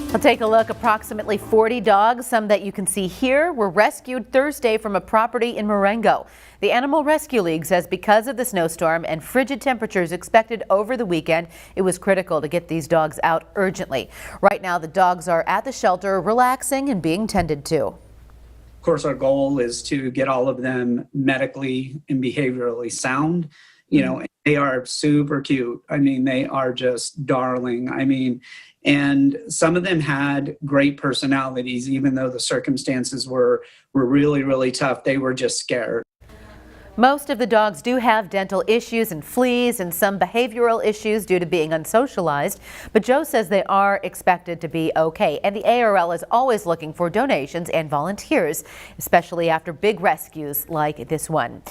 We'll take a look. Approximately 40 dogs, some that you can see here, were rescued Thursday from a property in Marengo. The Animal Rescue League says because of the snowstorm and frigid temperatures expected over the weekend, it was critical to get these dogs out urgently. Right now, the dogs are at the shelter, relaxing and being tended to. Of course, our goal is to get all of them medically and behaviorally sound. They are super cute. I mean, they are just darling. And some of them had great personalities, even though the circumstances were really, really tough. They were just scared. Most of the dogs do have dental issues and fleas and some behavioral issues due to being unsocialized, but Joe says they are expected to be okay. And the ARL is always looking for donations and volunteers, especially after big rescues like this one.